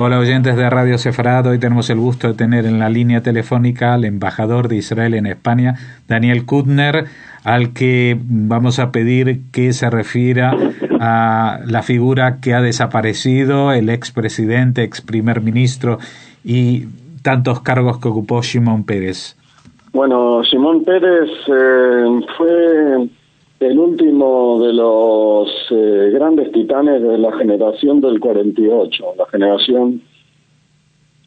Hola oyentes de Radio Sefarad, hoy tenemos el gusto de tener en la línea telefónica al embajador de Israel en España, Daniel Kudner, al que vamos a pedir que se refiera a la figura que ha desaparecido, el expresidente, ex primer ministro y tantos cargos que ocupó Shimon Peres. Bueno, Shimon Peres fue el último de los grandes titanes de la generación del 48, la generación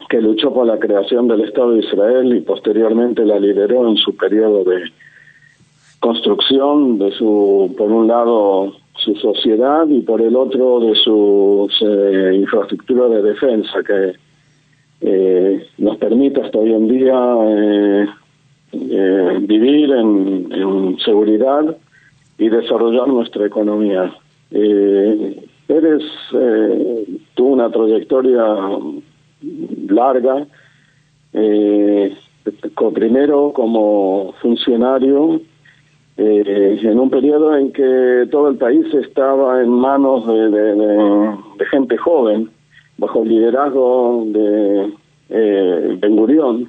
que luchó por la creación del Estado de Israel y posteriormente la lideró en su periodo de construcción de por un lado, su sociedad y por el otro de su infraestructura de defensa que nos permite hasta hoy en día vivir en seguridad y desarrollar nuestra economía. Peres tuvo una trayectoria larga, primero como funcionario en un periodo en que todo el país estaba en manos de gente joven, bajo el liderazgo de Ben-Gurión.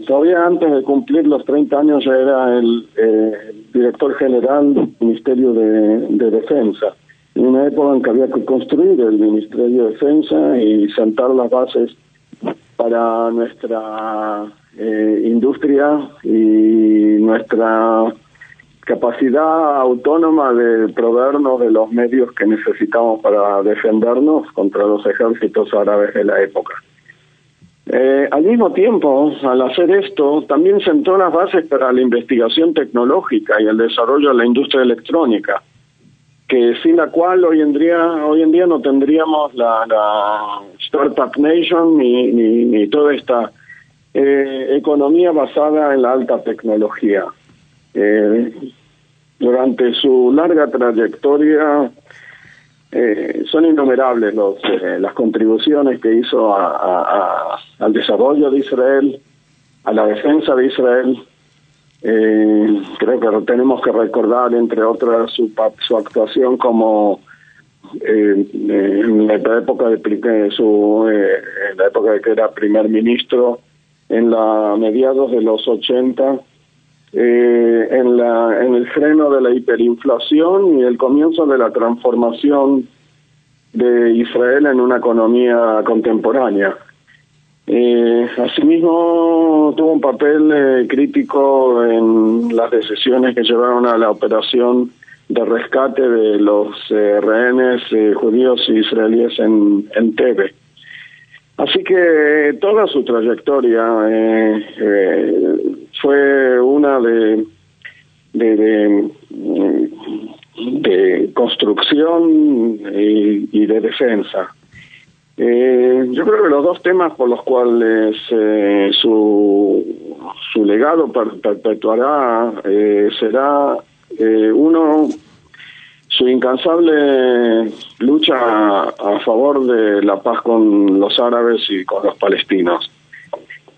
Todavía antes de cumplir los 30 años ya era el director general del Ministerio de Defensa, en una época en que había que construir el Ministerio de Defensa y sentar las bases para nuestra industria y nuestra capacidad autónoma de proveernos de los medios que necesitamos para defendernos contra los ejércitos árabes de la época. Al mismo tiempo, al hacer esto, también sentó las bases para la investigación tecnológica y el desarrollo de la industria electrónica, que sin la cual hoy en día no tendríamos la Startup Nation ni toda esta economía basada en la alta tecnología. Durante su larga trayectoria son innumerables las contribuciones que hizo al desarrollo de Israel, a la defensa de Israel. Creo que tenemos que recordar, entre otras, su actuación como en la época de que era primer ministro, en mediados de los 80, en el freno de la hiperinflación y el comienzo de la transformación de Israel en una economía contemporánea. Asimismo, tuvo un papel crítico en las decisiones que llevaron a la operación de rescate de los rehenes judíos e israelíes en Tebe. Así que toda su trayectoria fue una de construcción y de defensa. Yo creo que los dos temas por los cuales su legado perpetuará será uno, su incansable lucha a favor de la paz con los árabes y con los palestinos.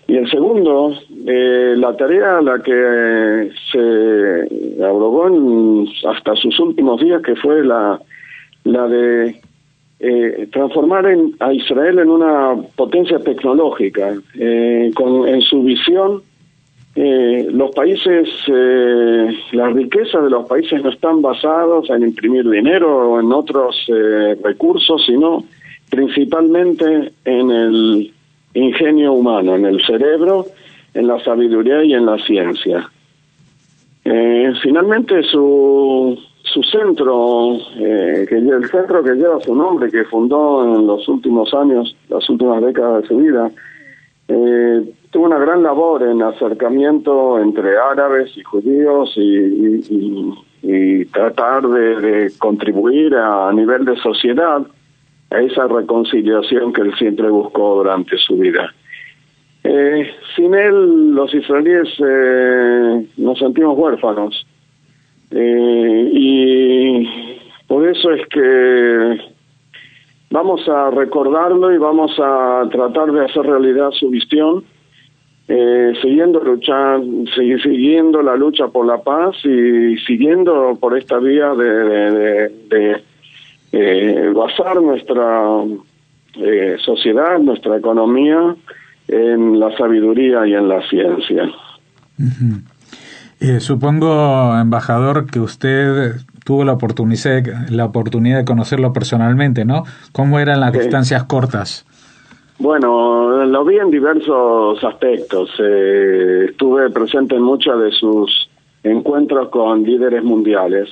Y el segundo, la tarea a la que se abrogó hasta sus últimos días, que fue la de transformar a Israel en una potencia tecnológica. En su visión, los países, la riqueza de los países no están basados en imprimir dinero o en otros recursos, sino principalmente en el ingenio humano, en el cerebro, en la sabiduría y en la ciencia. Finalmente, su centro, el centro que lleva su nombre, que fundó en los últimos años, las últimas décadas de su vida, tuvo una gran labor en acercamiento entre árabes y judíos y tratar de contribuir a nivel de sociedad a esa reconciliación que él siempre buscó durante su vida. Sin él, los israelíes nos sentimos huérfanos. Y por eso es que vamos a recordarlo y vamos a tratar de hacer realidad su visión, siguiendo la lucha por la paz y siguiendo por esta vía de basar nuestra sociedad, nuestra economía en la sabiduría y en la ciencia. Supongo, embajador, que usted tuvo la oportunidad de conocerlo personalmente, ¿no? ¿Cómo eran las distancias cortas? Bueno, lo vi en diversos aspectos. Estuve presente en muchos de sus encuentros con líderes mundiales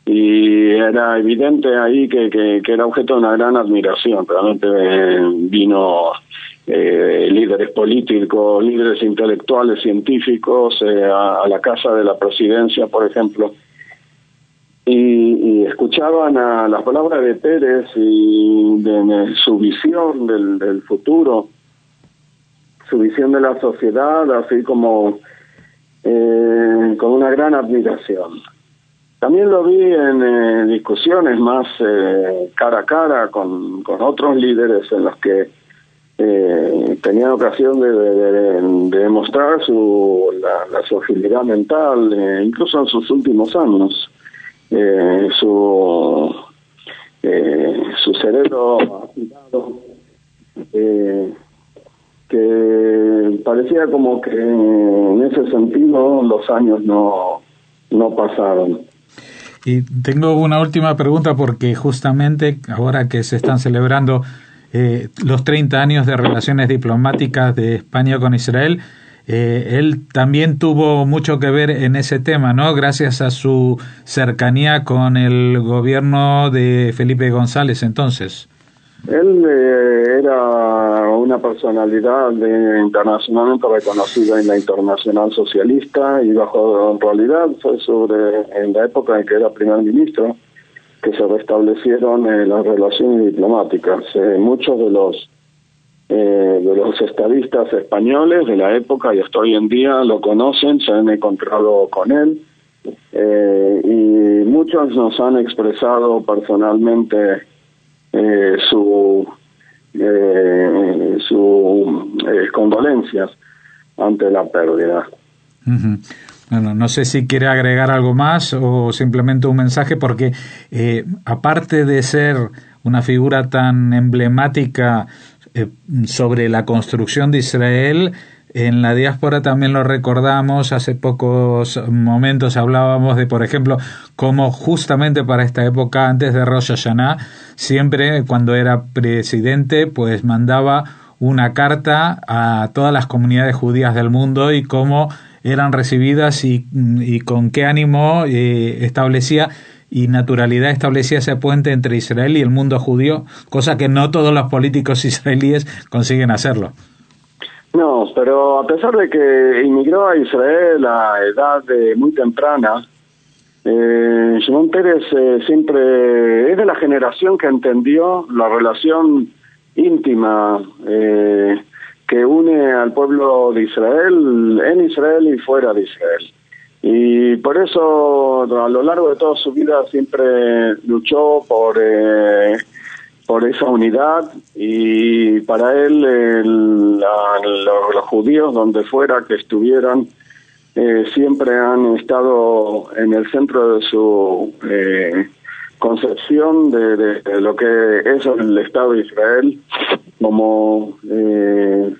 y era evidente ahí que era objeto de una gran admiración. Realmente vino líderes políticos, líderes intelectuales, científicos a la casa de la presidencia, por ejemplo, y escuchaban a las palabras de Pérez y de su visión del futuro, su visión de la sociedad, así como con una gran admiración. También lo vi en discusiones más cara a cara con otros líderes en los que tenían ocasión de demostrar su agilidad mental, incluso en sus últimos años. Su cerebro agitado, que parecía como que en ese sentido los años no pasaron. Y tengo una última pregunta, porque justamente ahora que se están celebrando los 30 años de relaciones diplomáticas de España con Israel, él también tuvo mucho que ver en ese tema, ¿no? Gracias a su cercanía con el gobierno de Felipe González entonces. Él era una personalidad internacionalmente reconocida en la Internacional Socialista, y en realidad fue en la época en que era primer ministro que se restablecieron las relaciones diplomáticas. Muchos de los estadistas españoles de la época y hasta hoy en día lo conocen, se han encontrado con él, y muchos nos han expresado personalmente sus condolencias ante la pérdida. Uh-huh. Bueno, no sé si quiere agregar algo más o simplemente un mensaje, porque aparte de ser una figura tan emblemática sobre la construcción de Israel, en la diáspora también lo recordamos. Hace pocos momentos hablábamos de, por ejemplo, cómo justamente para esta época, antes de Rosh Hashanah, siempre cuando era presidente, pues mandaba una carta a todas las comunidades judías del mundo, y cómo eran recibidas y con qué ánimo establecía y naturalidad establecía ese puente entre Israel y el mundo judío, cosa que no todos los políticos israelíes consiguen hacerlo. No, pero a pesar de que inmigró a Israel a edad muy temprana, Shimon Peres siempre es de la generación que entendió la relación íntima que une al pueblo de Israel, en Israel y fuera de Israel. Y por eso a lo largo de toda su vida siempre luchó por esa unidad, y para él los judíos, donde fuera que estuvieran, siempre han estado en el centro de su concepción de lo que es el Estado de Israel como el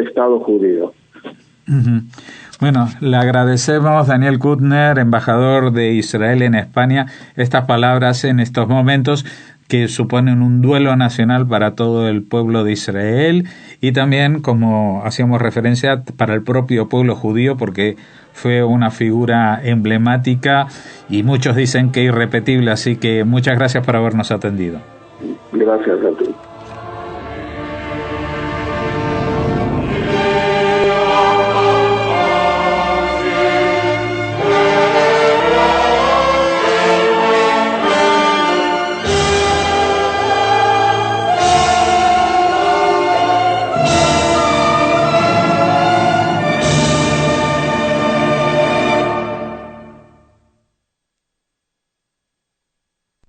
Estado judío. Uh-huh. Bueno, le agradecemos, Daniel Kutner, embajador de Israel en España, estas palabras en estos momentos que suponen un duelo nacional para todo el pueblo de Israel, y también, como hacíamos referencia, para el propio pueblo judío, porque fue una figura emblemática y muchos dicen que irrepetible. Así que muchas gracias por habernos atendido. Gracias a ti.